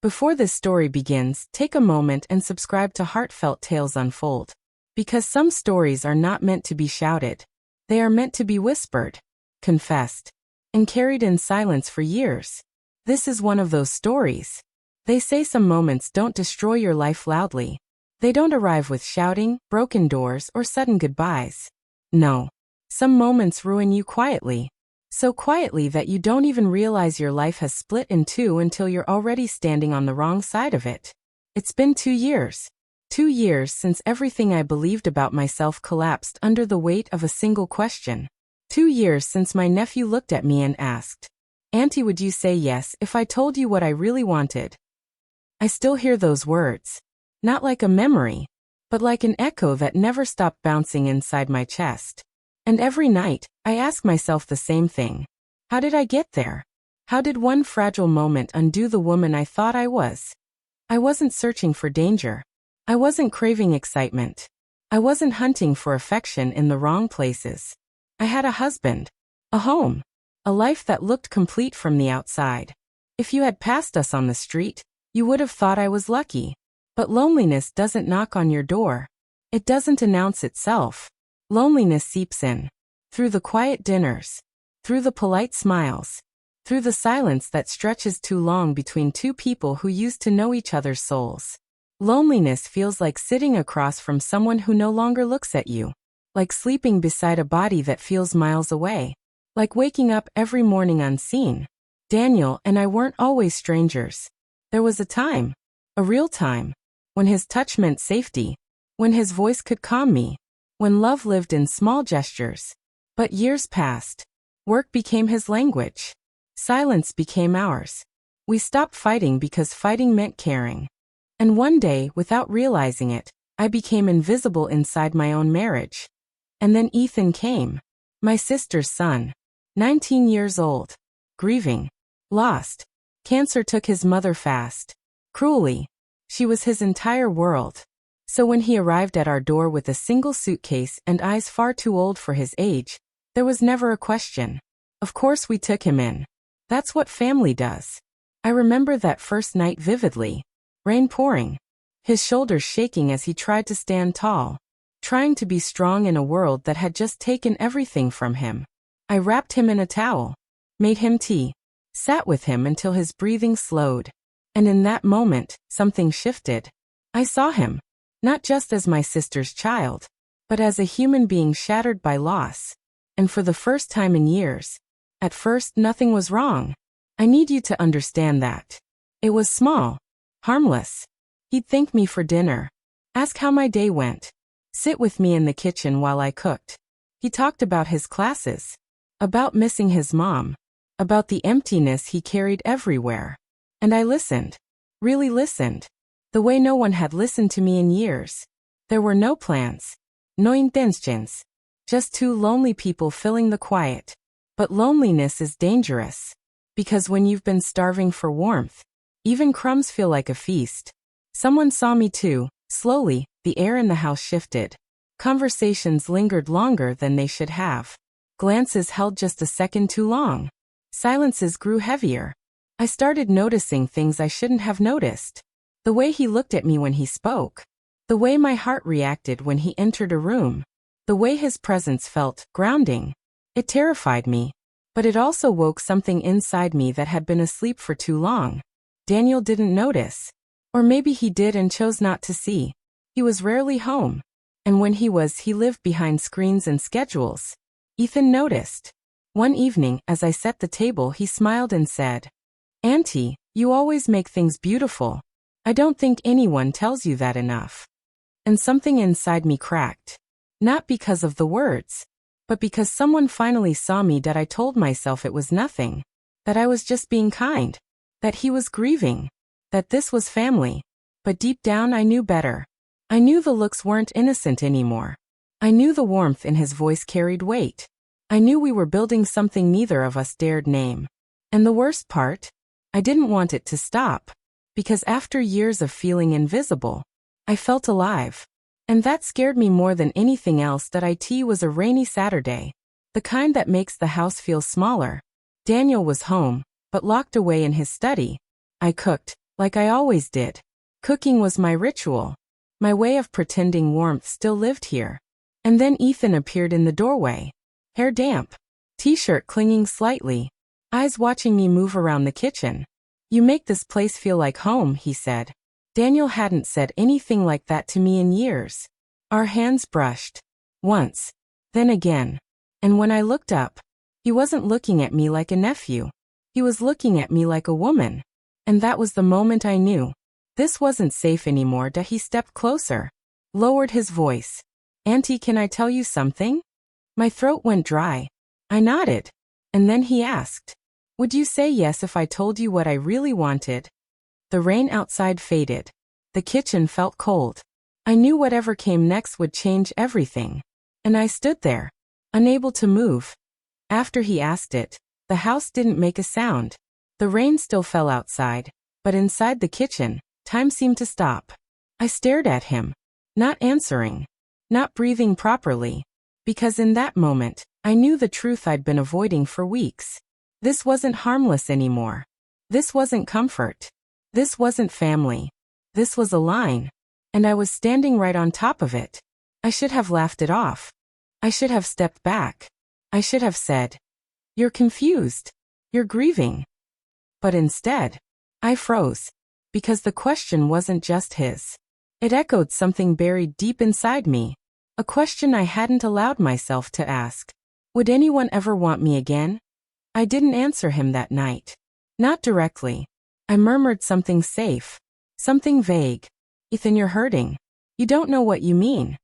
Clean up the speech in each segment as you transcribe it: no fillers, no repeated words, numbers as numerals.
Before this story begins, take a moment and subscribe to Heartfelt Tales Unfold. Because some stories are not meant to be shouted. They are meant to be whispered, confessed, and carried in silence for years. This is one of those stories. They say some moments don't destroy your life loudly. They don't arrive with shouting, broken doors, or sudden goodbyes. No. Some moments ruin you quietly. So quietly that you don't even realize your life has split in two until you're already standing on the wrong side of it. It's been 2 years. 2 years since everything I believed about myself collapsed under the weight of a single question. 2 years since my nephew looked at me and asked, "Auntie, would you say yes if I told you what I really wanted?" I still hear those words. Not like a memory, but like an echo that never stopped bouncing inside my chest. And every night, I ask myself the same thing. How did I get there? How did one fragile moment undo the woman I thought I was? I wasn't searching for danger. I wasn't craving excitement. I wasn't hunting for affection in the wrong places. I had a husband, a home, a life that looked complete from the outside. If you had passed us on the street, you would have thought I was lucky. But loneliness doesn't knock on your door. It doesn't announce itself. Loneliness seeps in. Through the quiet dinners. Through the polite smiles. Through the silence that stretches too long between two people who used to know each other's souls. Loneliness feels like sitting across from someone who no longer looks at you. Like sleeping beside a body that feels miles away. Like waking up every morning unseen. Daniel and I weren't always strangers. There was a time, a real time, when his touch meant safety, when his voice could calm me, when love lived in small gestures. But years passed. Work became his language. Silence became ours. We stopped fighting because fighting meant caring. And one day, without realizing it, I became invisible inside my own marriage. And then Ethan came. My sister's son. 19 years old. Grieving. Lost. Cancer took his mother fast. Cruelly. She was his entire world. So when he arrived at our door with a single suitcase and eyes far too old for his age, there was never a question. Of course we took him in. That's what family does. I remember that first night vividly. Rain pouring. His shoulders shaking as he tried to stand tall. Trying to be strong in a world that had just taken everything from him. I wrapped him in a towel. Made him tea. Sat with him until his breathing slowed. And in that moment, something shifted. I saw him. Not just as my sister's child, but as a human being shattered by loss. And for the first time in years, at first nothing was wrong. I need you to understand that. It was small, harmless. He'd thank me for dinner, ask how my day went, sit with me in the kitchen while I cooked. He talked about his classes, about missing his mom, about the emptiness he carried everywhere. And I listened, really listened. The way no one had listened to me in years. There were no plans, no intentions, just two lonely people filling the quiet. But loneliness is dangerous. Because when you've been starving for warmth, even crumbs feel like a feast. Someone saw me too. Slowly, the air in the house shifted. Conversations lingered longer than they should have. Glances held just a second too long. Silences grew heavier. I started noticing things I shouldn't have noticed. The way he looked at me when he spoke. The way my heart reacted when he entered a room. The way his presence felt grounding. It terrified me. But it also woke something inside me that had been asleep for too long. Daniel didn't notice. Or maybe he did and chose not to see. He was rarely home. And when he was, he lived behind screens and schedules. Ethan noticed. One evening, as I set the table, he smiled and said, "Auntie, you always make things beautiful. I don't think anyone tells you that enough." And something inside me cracked. Not because of the words, but because someone finally saw me that I told myself it was nothing. That I was just being kind. That he was grieving. That this was family. But deep down I knew better. I knew the looks weren't innocent anymore. I knew the warmth in his voice carried weight. I knew we were building something neither of us dared name. And the worst part? I didn't want it to stop. Because after years of feeling invisible, I felt alive. And that scared me more than anything else. That it was a rainy Saturday. The kind that makes the house feel smaller. Daniel was home, but locked away in his study. I cooked, like I always did. Cooking was my ritual. My way of pretending warmth still lived here. And then Ethan appeared in the doorway. Hair damp. T-shirt clinging slightly. Eyes watching me move around the kitchen. "You make this place feel like home," he said. Daniel hadn't said anything like that to me in years. Our hands brushed. Once. Then again. And when I looked up, he wasn't looking at me like a nephew. He was looking at me like a woman. And that was the moment I knew. This wasn't safe anymore. He stepped closer. Lowered his voice. "Auntie, can I tell you something?" My throat went dry. I nodded. And then he asked, "Would you say yes if I told you what I really wanted?" The rain outside faded. The kitchen felt cold. I knew whatever came next would change everything. And I stood there, unable to move. After he asked it, the house didn't make a sound. The rain still fell outside, but inside the kitchen, time seemed to stop. I stared at him, not answering, not breathing properly, because in that moment, I knew the truth I'd been avoiding for weeks. This wasn't harmless anymore. This wasn't comfort. This wasn't family. This was a line. And I was standing right on top of it. I should have laughed it off. I should have stepped back. I should have said, "You're confused. You're grieving." But instead, I froze. Because the question wasn't just his. It echoed something buried deep inside me. A question I hadn't allowed myself to ask. Would anyone ever want me again? I didn't answer him that night. Not directly. I murmured something safe. Something vague. "Ethan, you're hurting. You don't know what you mean."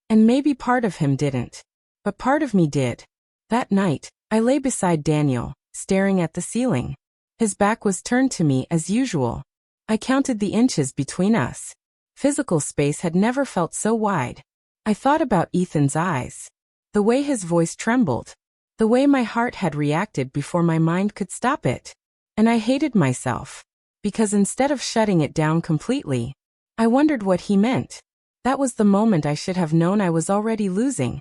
And maybe part of him didn't. But part of me did. That night, I lay beside Daniel, staring at the ceiling. His back was turned to me as usual. I counted the inches between us. Physical space had never felt so wide. I thought about Ethan's eyes. The way his voice trembled. The way my heart had reacted before my mind could stop it. And I hated myself. Because instead of shutting it down completely, I wondered what he meant. That was the moment I should have known I was already losing.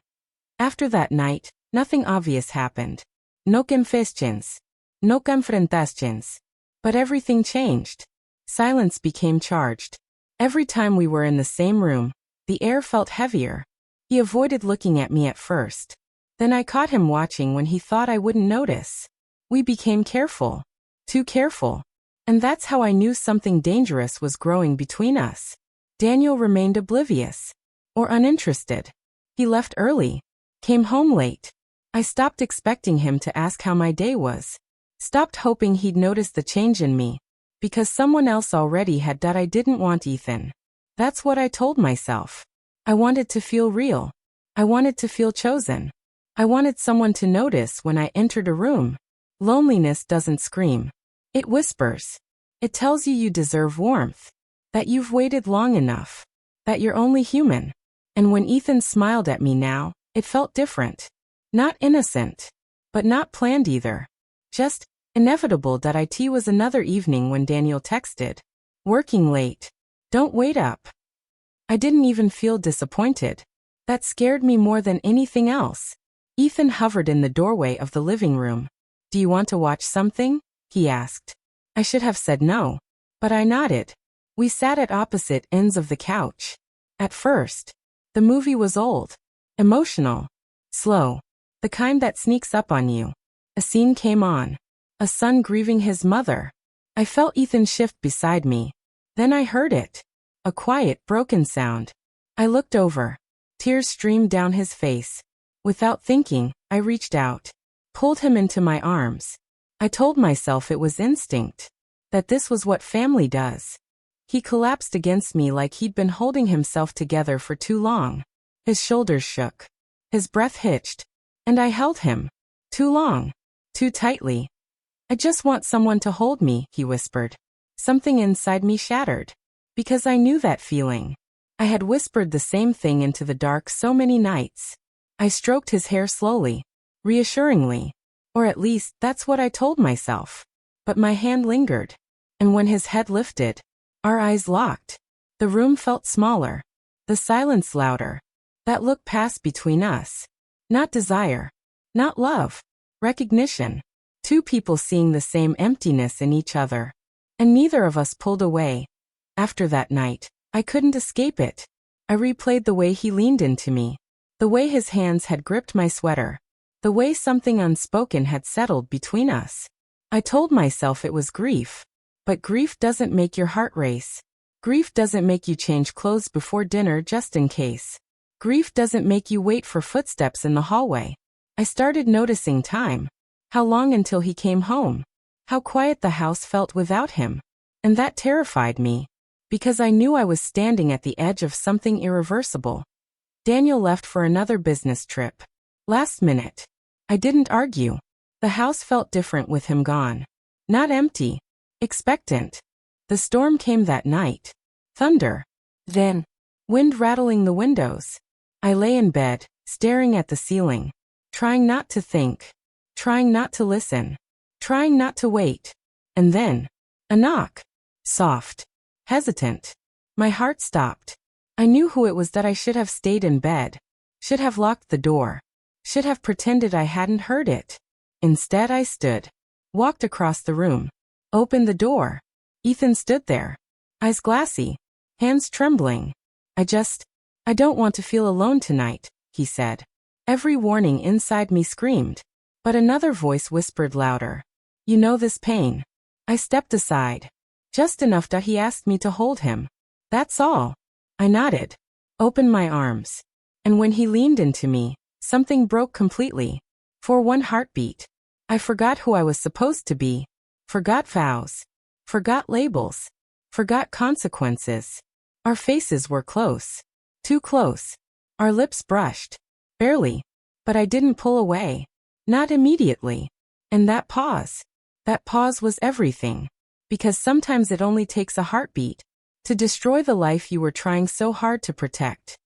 After that night, nothing obvious happened. No confessions. No confrontations. But everything changed. Silence became charged. Every time we were in the same room, the air felt heavier. He avoided looking at me at first. Then I caught him watching when he thought I wouldn't notice. We became careful. Too careful. And that's how I knew something dangerous was growing between us. Daniel remained oblivious. Or uninterested. He left early. Came home late. I stopped expecting him to ask how my day was. Stopped hoping he'd notice the change in me. Because someone else already had that. I didn't want Ethan. That's what I told myself. I wanted to feel real. I wanted to feel chosen. I wanted someone to notice when I entered a room. Loneliness doesn't scream. It whispers. It tells you you deserve warmth. That you've waited long enough. That you're only human. And when Ethan smiled at me now, it felt different. Not innocent. But not planned either. Just inevitable. It was another evening when Daniel texted. "Working late. Don't wait up." I didn't even feel disappointed. That scared me more than anything else. Ethan hovered in the doorway of the living room. "Do you want to watch something?" he asked. I should have said no. But I nodded. We sat at opposite ends of the couch. At first, the movie was old. Emotional. Slow. The kind that sneaks up on you. A scene came on. A son grieving his mother. I felt Ethan shift beside me. Then I heard it. A quiet, broken sound. I looked over. Tears streamed down his face. Without thinking, I reached out. Pulled him into my arms. I told myself it was instinct. That this was what family does. He collapsed against me like he'd been holding himself together for too long. His shoulders shook. His breath hitched. And I held him. Too long. Too tightly. "I just want someone to hold me," he whispered. Something inside me shattered. Because I knew that feeling. I had whispered the same thing into the dark so many nights. I stroked his hair slowly. Reassuringly. Or at least, that's what I told myself. But my hand lingered. And when his head lifted, our eyes locked. The room felt smaller. The silence louder. That look passed between us. Not desire. Not love. Recognition. Two people seeing the same emptiness in each other. And neither of us pulled away. After that night, I couldn't escape it. I replayed the way he leaned into me, the way his hands had gripped my sweater, the way something unspoken had settled between us. I told myself it was grief. But grief doesn't make your heart race. Grief doesn't make you change clothes before dinner just in case. Grief doesn't make you wait for footsteps in the hallway. I started noticing time. How long until he came home? How quiet the house felt without him. And that terrified me, because I knew I was standing at the edge of something irreversible. Daniel left for another business trip. Last minute. I didn't argue. The house felt different with him gone. Not empty. Expectant. The storm came that night. Thunder. Then, wind rattling the windows. I lay in bed, staring at the ceiling, trying not to think, trying not to listen, trying not to wait. And then, a knock. Soft. Hesitant. My heart stopped. I knew who it was that I should have stayed in bed, should have locked the door, should have pretended I hadn't heard it. Instead I stood, walked across the room, opened the door. Ethan stood there, eyes glassy, hands trembling. I don't want to feel alone tonight, he said. Every warning inside me screamed, but another voice whispered louder. You know this pain. I stepped aside, just enough that he asked me to hold him. That's all. I nodded, opened my arms, and when he leaned into me, something broke completely. For one heartbeat, I forgot who I was supposed to be, forgot vows, forgot labels, forgot consequences. Our faces were close, too close. Our lips brushed, barely, but I didn't pull away, not immediately. And that pause was everything, because sometimes it only takes a heartbeat to destroy the life you were trying so hard to protect.